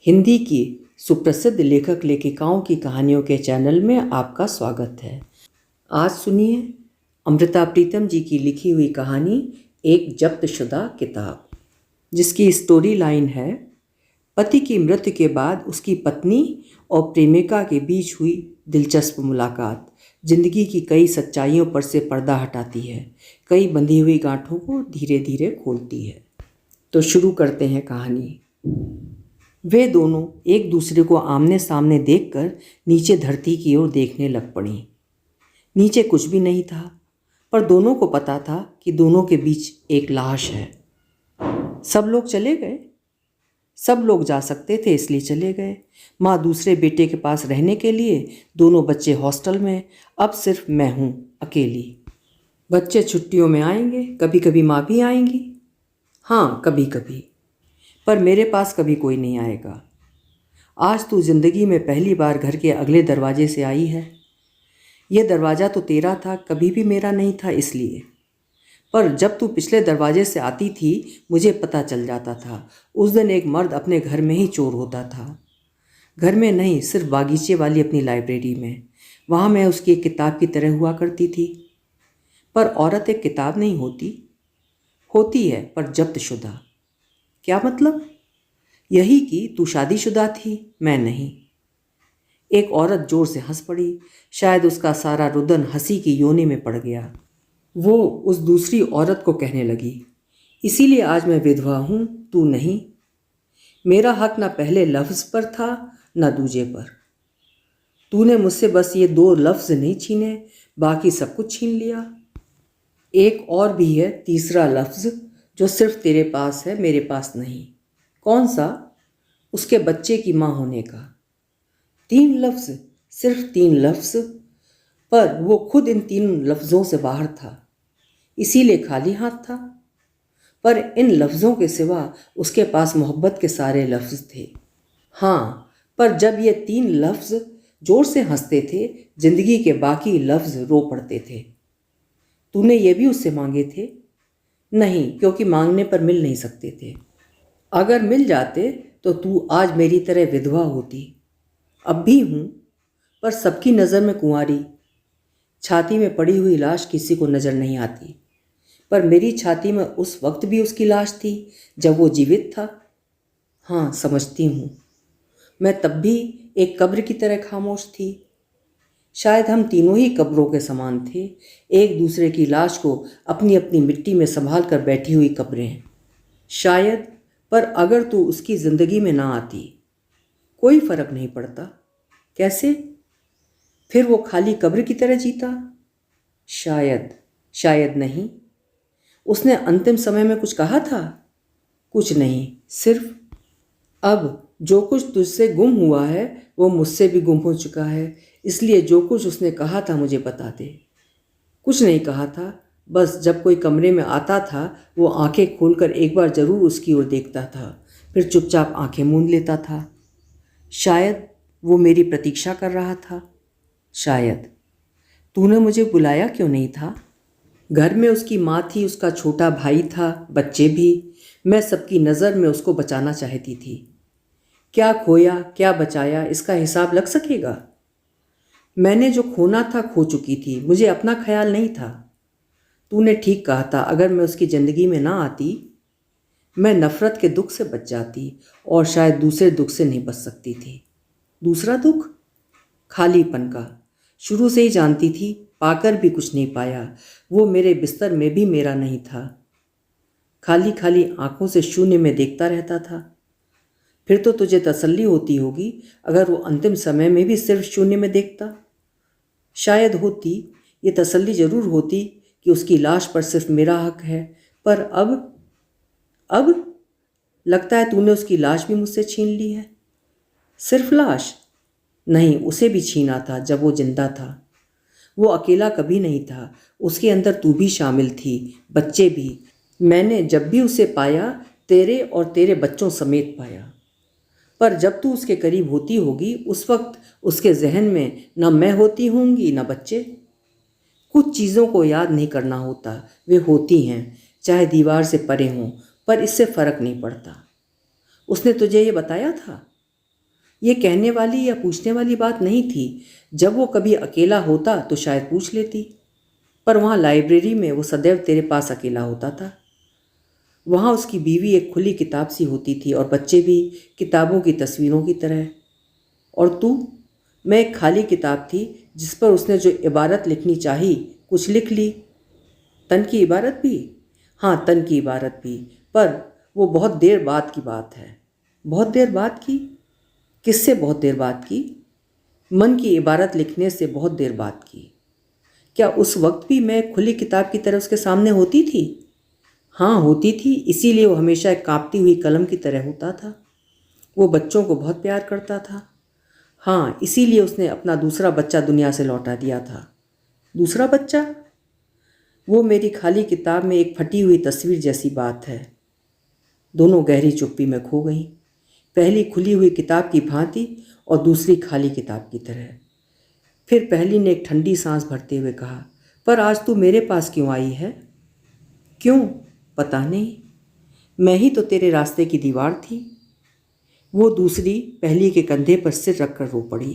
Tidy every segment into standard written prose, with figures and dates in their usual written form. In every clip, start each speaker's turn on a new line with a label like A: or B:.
A: हिंदी की सुप्रसिद्ध लेखक लेखिकाओं की कहानियों के चैनल में आपका स्वागत है। आज सुनिए अमृता प्रीतम जी की लिखी हुई कहानी एक जब्तशुदा किताब, जिसकी स्टोरी लाइन है पति की मृत्यु के बाद उसकी पत्नी और प्रेमिका के बीच हुई दिलचस्प मुलाकात जिंदगी की कई सच्चाइयों पर से पर्दा हटाती है, कई बंधी हुई गांठों को धीरे धीरे खोलती है। तो शुरू करते हैं कहानी। वे दोनों एक दूसरे को आमने सामने देखकर नीचे धरती की ओर देखने लग पड़ी। नीचे कुछ भी नहीं था, पर दोनों को पता था कि दोनों के बीच एक लाश है। सब लोग चले गए। सब लोग जा सकते थे इसलिए चले गए। माँ दूसरे बेटे के पास रहने के लिए, दोनों बच्चे हॉस्टल में। अब सिर्फ मैं हूँ अकेली। बच्चे छुट्टियों में आएंगे, कभी कभी माँ भी आएंगी। हाँ, कभी कभी, पर मेरे पास कभी कोई नहीं आएगा। आज तू जिंदगी में पहली बार घर के अगले दरवाजे से आई है। यह दरवाज़ा तो तेरा था, कभी भी मेरा नहीं था इसलिए। पर जब तू पिछले दरवाजे से आती थी मुझे पता चल जाता था। उस दिन एक मर्द अपने घर में ही चोर होता था। घर में नहीं, सिर्फ बागीचे वाली अपनी लाइब्रेरी में। वहाँ मैं उसकी एक किताब की तरह हुआ करती थी। पर औरत एक किताब नहीं होती। होती है, पर जब्तशुदा। क्या मतलब? यही कि तू शादीशुदा थी, मैं नहीं। एक औरत जोर से हंस पड़ी। शायद उसका सारा रुदन हंसी की योनि में पड़ गया। वो उस दूसरी औरत को कहने लगी, इसीलिए आज मैं विधवा हूँ, तू नहीं। मेरा हक ना पहले लफ्ज़ पर था ना दूजे पर। तूने मुझसे बस ये 2 लफ्ज़ नहीं छीने, बाकी सब कुछ छीन लिया। एक और भी है, तीसरा लफ्ज़, जो सिर्फ तेरे पास है, मेरे पास नहीं। कौन सा? उसके बच्चे की माँ होने का। 3 लफ्ज़, सिर्फ 3 लफ्ज़। पर वो खुद इन 3 लफ्ज़ों से बाहर था, इसीलिए खाली हाथ था। पर इन लफ्ज़ों के सिवा उसके पास मोहब्बत के सारे लफ्ज़ थे। हाँ, पर जब ये 3 लफ्ज़ जोर से हंसते थे, जिंदगी के बाकी लफ्ज़ रो पड़ते थे। तूने ये भी उससे मांगे थे? नहीं, क्योंकि मांगने पर मिल नहीं सकते थे। अगर मिल जाते तो तू आज मेरी तरह विधवा होती। अब भी हूँ, पर सबकी नज़र में कुंवारी। छाती में पड़ी हुई लाश किसी को नज़र नहीं आती, पर मेरी छाती में उस वक्त भी उसकी लाश थी जब वो जीवित था। हाँ, समझती हूँ। मैं तब भी एक कब्र की तरह खामोश थी। शायद हम तीनों ही कब्रों के समान थे, एक दूसरे की लाश को अपनी अपनी मिट्टी में संभाल कर बैठी हुई कब्रें। शायद, पर अगर तू उसकी ज़िंदगी में ना आती, कोई फ़र्क नहीं पड़ता। कैसे? फिर वो खाली कब्र की तरह जीता? शायद, शायद नहीं। उसने अंतिम समय में कुछ कहा था? कुछ नहीं, सिर्फ अब जो कुछ तुझसे गुम हुआ है वो मुझसे भी गुम हो चुका है, इसलिए जो कुछ उसने कहा था मुझे बता दे। कुछ नहीं कहा था, बस जब कोई कमरे में आता था वो आंखें खोलकर एक बार ज़रूर उसकी ओर देखता था, फिर चुपचाप आंखें मूंद लेता था। शायद वो मेरी प्रतीक्षा कर रहा था। शायद। तूने मुझे बुलाया क्यों नहीं था? घर में उसकी माँ थी, उसका छोटा भाई था, बच्चे भी। मैं सबकी नज़र में उसको बचाना चाहती थी। क्या खोया, क्या बचाया, इसका हिसाब लग सकेगा? मैंने जो खोना था खो चुकी थी, मुझे अपना ख्याल नहीं था। तूने ठीक कहा था, अगर मैं उसकी ज़िंदगी में ना आती, मैं नफ़रत के दुख से बच जाती और शायद दूसरे दुख से नहीं बच सकती थी। दूसरा दुख? खालीपन का। शुरू से ही जानती थी, पाकर भी कुछ नहीं पाया। वो मेरे बिस्तर में भी मेरा नहीं था। खाली खाली आंखों से शून्य में देखता रहता था। फिर तो तुझे तसल्ली होती होगी अगर वो अंतिम समय में भी सिर्फ शून्य में देखता। शायद होती, ये तसल्ली जरूर होती कि उसकी लाश पर सिर्फ मेरा हक है। पर अब लगता है तूने उसकी लाश भी मुझसे छीन ली है। सिर्फ लाश नहीं, उसे भी छीना था जब वो जिंदा था। वो अकेला कभी नहीं था, उसके अंदर तू भी शामिल थी, बच्चे भी। मैंने जब भी उसे पाया, तेरे और तेरे बच्चों समेत पाया। पर जब तू उसके करीब होती होगी, उस वक्त उसके जहन में न मैं होती होंगी न बच्चे। कुछ चीज़ों को याद नहीं करना होता, वे होती हैं, चाहे दीवार से परे हों, पर इससे फ़र्क नहीं पड़ता। उसने तुझे ये बताया था? ये कहने वाली या पूछने वाली बात नहीं थी। जब वो कभी अकेला होता तो शायद पूछ लेती, पर वहाँ लाइब्रेरी में वो सदैव तेरे पास अकेला होता था। वहाँ उसकी बीवी एक खुली किताब सी होती थी और बच्चे भी किताबों की तस्वीरों की तरह। और तू, मैं एक खाली किताब थी जिस पर उसने जो इबारत लिखनी चाही कुछ लिख ली। तन की इबारत भी? हाँ, तन की इबारत भी, पर वो बहुत देर बाद की बात है। बहुत देर बाद की? किससे बहुत देर बाद की? मन की इबारत लिखने से बहुत देर बाद की। क्या उस वक्त भी मैं खुली किताब की तरह उसके सामने होती थी? हाँ, होती थी, इसीलिए वो हमेशा एक कांपती हुई कलम की तरह होता था। वो बच्चों को बहुत प्यार करता था। हाँ, इसीलिए उसने अपना दूसरा बच्चा दुनिया से लौटा दिया था। दूसरा बच्चा? वो मेरी खाली किताब में एक फटी हुई तस्वीर जैसी बात है। दोनों गहरी चुप्पी में खो गईं, पहली खुली हुई किताब की भांति और दूसरी खाली किताब की तरह। फिर पहली ने एक ठंडी सांस भरते हुए कहा, पर आज तू मेरे पास क्यों आई है? क्यों? पता नहीं, मैं ही तो तेरे रास्ते की दीवार थी। वो दूसरी पहली के कंधे पर सिर रखकर रो पड़ी।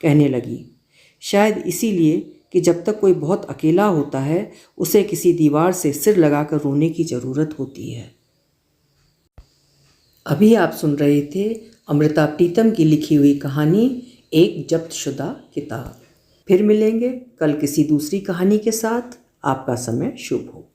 A: कहने लगी, शायद इसीलिए कि जब तक कोई बहुत अकेला होता है उसे किसी दीवार से सिर लगाकर रोने की ज़रूरत होती है। अभी आप सुन रहे थे अमृता प्रीतम की लिखी हुई कहानी एक जब्तशुदा किताब। फिर मिलेंगे कल किसी दूसरी कहानी के साथ। आपका समय शुभ हो।